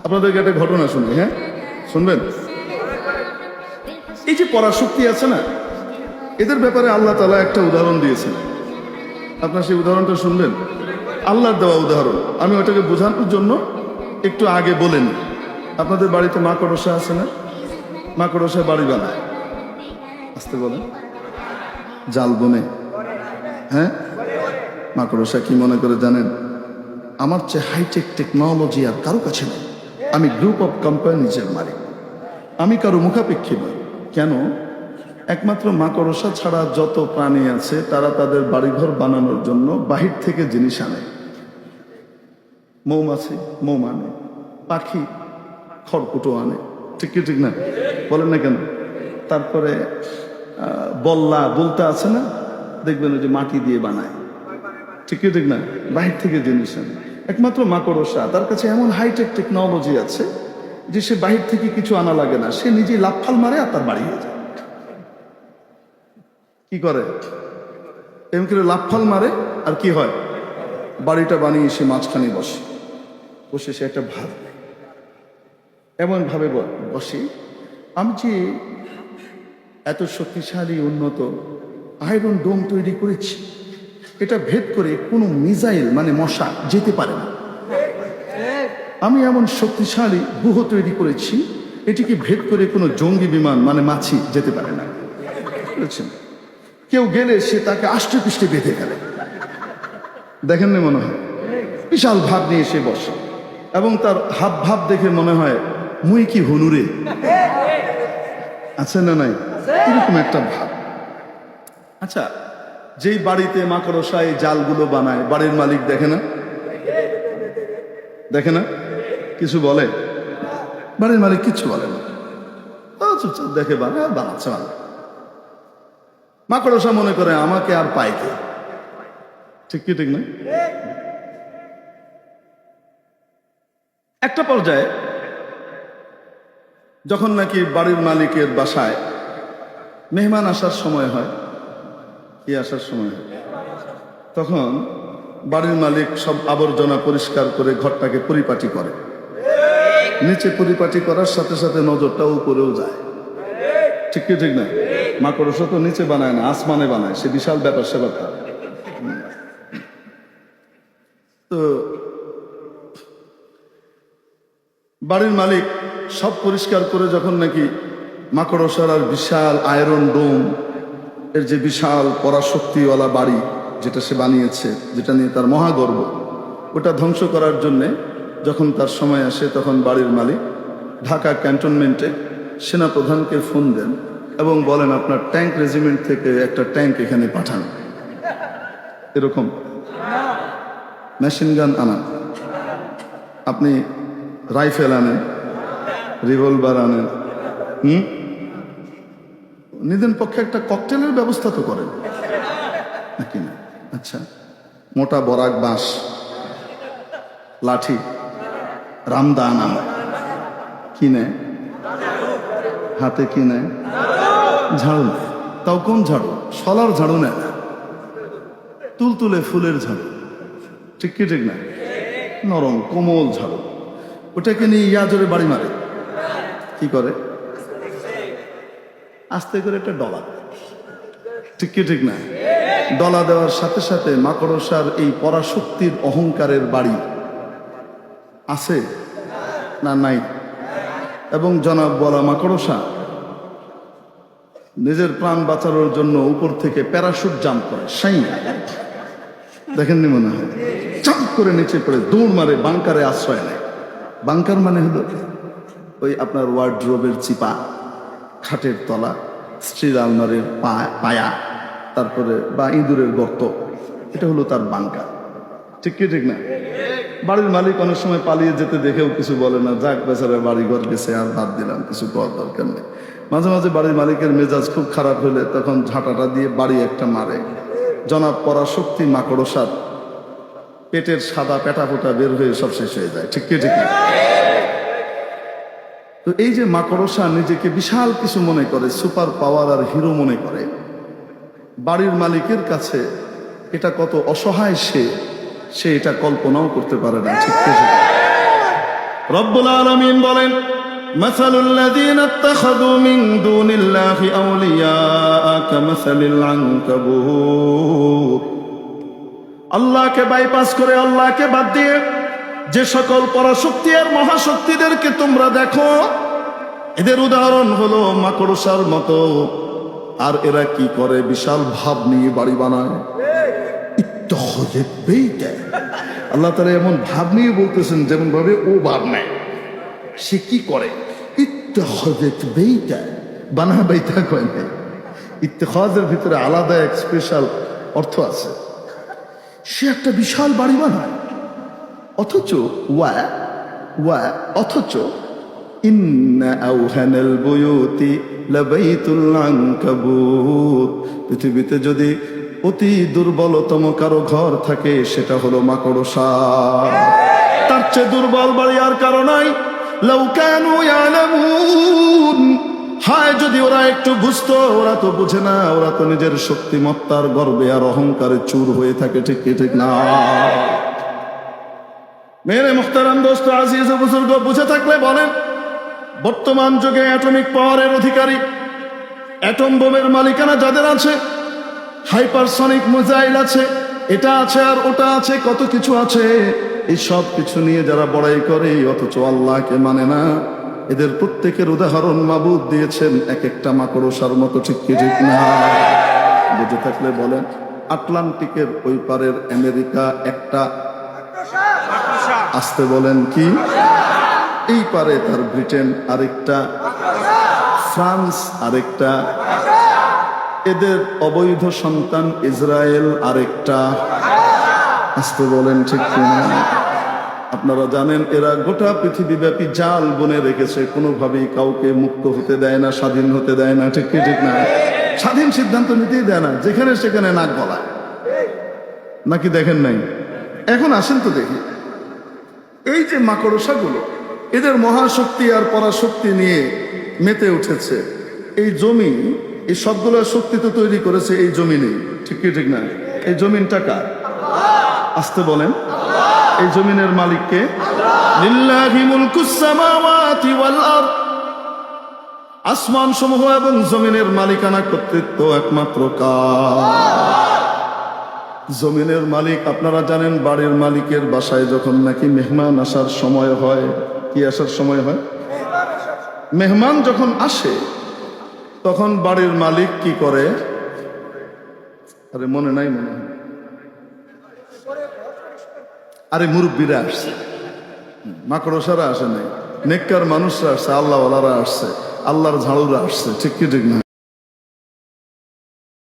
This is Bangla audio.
আপনাদেরকে একটা ঘটনা শুনি, হ্যাঁ শুনবেন? এই যে পরাশক্তি আছে না, এদের ব্যাপারে আল্লাহ তাআলা একটা উদাহরণ দিয়েছেন। আপনার সেই উদাহরণটা শুনবেন, আল্লাহর দেওয়া উদাহরণ। আমি ওটাকে বোঝানোর জন্য একটু আগে বলেন, আপনাদের বাড়িতে মাকড়সা আছে না? মাকড়সা বাড়ি বানায়, আসতে বলেন, জাল বনে, হ্যাঁ? মাকড়সা কি মনে করে জানেন? আমার চেয়ে হাইটেক টেকনোলজি আর কারো কাছে নেই। আমি গ্রুপ অফ কোম্পানিজের মালিক, আমি কারো মুখাপেক্ষী নই। কেন? একমাত্র মাকড়সা ছাড়া যত প্রাণী আছে তারা তাদের বাড়িঘর বানানোর জন্য বাহির থেকে জিনিস আনে। মৌমাছি মোম আনে, পাখি খড়কুটো আনে, ঠিক কি ঠিক না? বলেন না কেন? তারপরে বল্লা বলতে আছে না, দেখবেন ওই যে মাটি দিয়ে বানায়, ঠিক কি ঠিক না? বাহির থেকে জিনিস আনে। একমাত্র মাকড়সা, তার কাছে এমন হাইটেক টেকনোলজি আছে যে সে বাহির থেকে কিছু আনা লাগে না, সে নিজেই লাফাল মারে আর তার বাড়ি হয়ে যায়। কি করে? এমন করে লাফাল মারে আর কি হয়, বাড়িটা বানিয়ে সে মাঝখানে বসে, বসে সে একটা ভাত এমন ভাবে বসে, আমি যে এত শক্তিশালী উন্নত আয়রন ডোম তৈরি করেছি, এটা ভেদ করে কোনো মিসাইল মানে মশা যেতে পারে না। আমি এমন শক্তিশালী ব্যূহ তৈরি করেছি, এটিকে ভেদ করে কোনো জঙ্গি বিমান মানে মাছি যেতে পারে না। বুঝছেন? কেউ গেলে সে তাকে আষ্টে পৃষ্ঠে বেঁধে ফেলে। দেখেন না মনে হয়? বিশাল ভাব নিয়ে এসে বসে এবং তার হাব ভাব দেখে মনে হয় মুই কি হুনুরে আছে না নাই, এরকম একটা ভাব। আচ্ছা, যেই বাড়িতে মাকড়সা এই জালগুলো বানায়, বাড়ির মালিক দেখে না? দেখে না? কিছু বলে? বাড়ির মালিক কিচ্ছু বলে না, চুপচাপ দেখে বানাচ্ছে ভালো। মাকড়সা মনে করে আমাকে আর পায় কে, ঠিক কি ঠিক না? একটা পর্যায়ে যখন নাকি বাড়ির মালিকের বাসায় মেহমান আসার সময় হয়, কি আসার সময় হয়, তখন বাড়ির মালিক সব আবর্জনা পরিষ্কার করে ঘরটাকে পরিপাটি করে। নিচে পরিপাটি করার সাথে সাথে নজরটা উপরেও যায়, ঠিক কি ঠিক না? মাকড়সা তো নিচে বানায় না, আসমানে বানায়, সে বিশাল ব্যাপার সেবারটা। তো বাড়ির মালিক সব পরিষ্কার করে যখন নাকি মাকড়সার আর বিশাল আয়রন ডোম এর যে বিশাল পরাশক্তিওয়ালা বাড়ি যেটা সে বানিয়েছে, যেটা নিয়ে তার মহাগর্ব, ওটা ধ্বংস করার জন্যে যখন তার সময় আসে, তখন বাড়ির মালিক ঢাকা ক্যান্টনমেন্টে সেনাপ্রধানকে ফোন দেন এবং বলেন আপনার ট্যাঙ্ক রেজিমেন্ট থেকে একটা ট্যাঙ্ক এখানে পাঠান। এরকম মেশিন গান আনান, আপনি রাইফেল আনেন, রিভলভার আনেন, নিজের পক্ষে একটা ককটেলের ব্যবস্থা তো করেন নাকি না? আচ্ছা, মোটা বরাক বাঁশ, লাঠি, রামদা আনা হয়, কি নেয় হাতে? কি নেয়? ঝাড়ু নেয়। তাও কোন ঝাড়ু? শলার ঝাড়ু নেয় না, তুলতুলে ফুলের ঝাড়ু, ঠিক কি ঠিক না? নরম কোমল ঝাড়ু, ওটাকে নিয়ে ইয়াজরে বাড়ি মারে। কি করে? আস্তে করে একটা ডলা, ঠিক কি ঠিক না? ডলা দেওয়ার সাথে সাথে মাকড়সার এই পরাশক্তির অহংকারের বাড়ি আছে না নাই? এবং জনাব বলা মাকড়সা নিজের প্রাণ বাঁচানোর জন্য উপর থেকে প্যারাশুট জাম্প করে, সাই দেখেননি মনে হয়? জাম্প করে নিচে পড়ে দৌড় মারে, বাংকারে আশ্রয় নেয়। বাংকার মানে হলো ওই আপনার ওয়ার্ডরোবের চিপা, খাটের তলা, স্ত্রীর আলমারির পায়া, তারপরে বা ইঁদুরের গর্ত, এটা হলো তার বাংকার, ঠিক কি ঠিক না? বাড়ির মালিক অনেক সময় পালিয়ে যেতে দেখেও কিছু বলে না, যাক বেচারা বাড়ি ঘর গেছে, আর বাদ দিলাম, কিছু করার দরকার নেই। মাঝে মাঝে বাড়ির মালিকের মেজাজ খুব খারাপ হলে তখন ঝাঁটাটা দিয়ে বাড়ি একটা মারে। জনাব পরাশক্তি মাকড়সার পেটের সাদা পেটা ফোটা বের হয়ে সব শেষ হয়ে যায়, ঠিক কি ঠিক না? তো এই যে মাকড়সা নিজেকে বিশাল কিছু মনে করে, সুপার পাওয়ার আর হিরো মনে করে, বাড়ির মালিকের কাছে এটা কত অসহায় সে এটা কল্পনাও করতে পারে না, ঠিক কি? রব্বুল আলামিন বলেন, মাসালুল লাযীনা ইত্তাখাযু মিন দুনিল্লাহি আউলিয়া কামাসালিল আনকাবুত। আল্লাহকে বাইপাস করে, আল্লাহকে বাদ দিয়ে যে সকল পরাশক্তি আর মহাশক্তিদেরকে তোমরা দেখো, এদের উদাহরণ হলো মাকড়সার মতো। আর এরা কি করে? বিশাল ভাব নিয়ে বাড়ি বানায়। ইত্তাখাযাত বাইতা। আল্লাহ তাআলা এমন ভাব নিয়ে বলতেছেন যেমন ভাবে ও ভাব নেয়। সে কি করে? ইত্তাখাযাত বাইতা, বানা বাইতা কয় নাই। ইত্তিখাজের ভিতরে আলাদা এক স্পেশাল অর্থ আছে। সে একটা বিশাল বাড়ি বানায়, অথচ ইন্না আওহানাল বুয়ুতি লাবাইতুল আনকাবুত। পৃথিবীতে যদি অতি দুর্বলতম কারো ঘর থাকে সেটা হলো মাকড়সা। তার চেয়ে দুর্বল বাড়ি আর কারো নাই। লাউ কানু ইয়ালামুন, হায় যদি ওরা একটু বুঝতো। ওরা তো বুঝে না, ওরা তো নিজের শক্তিমত্তার গর্বে আর অহংকারে চুর হয়ে থাকে। ঠিক কি ঠিক না? মেরে মুখতারাম দোস্ত, আজিজ ও বুজুর্গ, বুঝে থাকলে বলেন, বর্তমান যুগে অ্যাটমিক পাওয়ারের অধিকারী, অ্যাটম বোমের মালিকানা যাদের আছে, হাইপারসনিক মিসাইল আছে, এটা আছে আর ওটা আছে, কত কিছু আছে, এই সব কিছু নিয়ে যারা বড়াই করে অথচ আল্লাহকে মানে না, এদের প্রত্যেকের উদাহরণ মাবুদ দিয়েছেন এক একটা মাকড়সার মতো। ঠিক কি ঠিক না? বুঝে থাকলে বলেন, আটলান্টিকের ওই পারের আমেরিকা একটা, আসতে বলেন কি, এই পারে তার ব্রিটেন আরেকটা, ফ্রান্স আরেকটা, এদের অবৈধ সন্তান ইসরায়েল আরেকটা, আসতে বলেন ঠিক কিনা? আপনারা জানেন এরা গোটা পৃথিবীব্যাপী জাল বনে রেখেছে, কোনোভাবেই কাউকে মুক্ত হতে দেয় না, স্বাধীন হতে দেয় না। ঠিক কি ঠিক না? স্বাধীন সিদ্ধান্ত নিতেই দেয় না, যেখানে সেখানে নাক গলায়। নাকি দেখেন নাই? এখন আসেন তো দেখি, এই যে মাকড়সাগুলো, এদের মহাশক্তি আর পরাশক্তি নিয়ে মেতে উঠেছে। এই জমি, এই সবগুলো শক্তি তো তৈরি করেছে এই জমিনে। ঠিক কি ঠিক না? এই জমিনটা কার? আসতে বলেন, এই জমিনের মালিককে? লিল্লাহি মুলকুস সামাওয়াতি ওয়াল আরদ। আসমান সমূহ এবং জমিনের মালিকানা কর্তৃত্ব একমাত্র কার? জমিনের মালিক। আপনারা জানেন বাড়ির মালিকের বাসায় যখন নাকি মেহমান আসার সময় হয়, কি আসার সময় হয়? মেহমান যখন আসে তখন বাড়ির মালিক কি করে? আরে মনে নাই, মনে হয়, আরে মুরব্বীরা আসছে, মাকড়সারা আসে নাই, নেককার মানুষরা আসছে, আল্লাহওয়ালারা আসছে, আল্লাহর ঝাড়ুরা আসছে। ঠিক কি ঠিক না?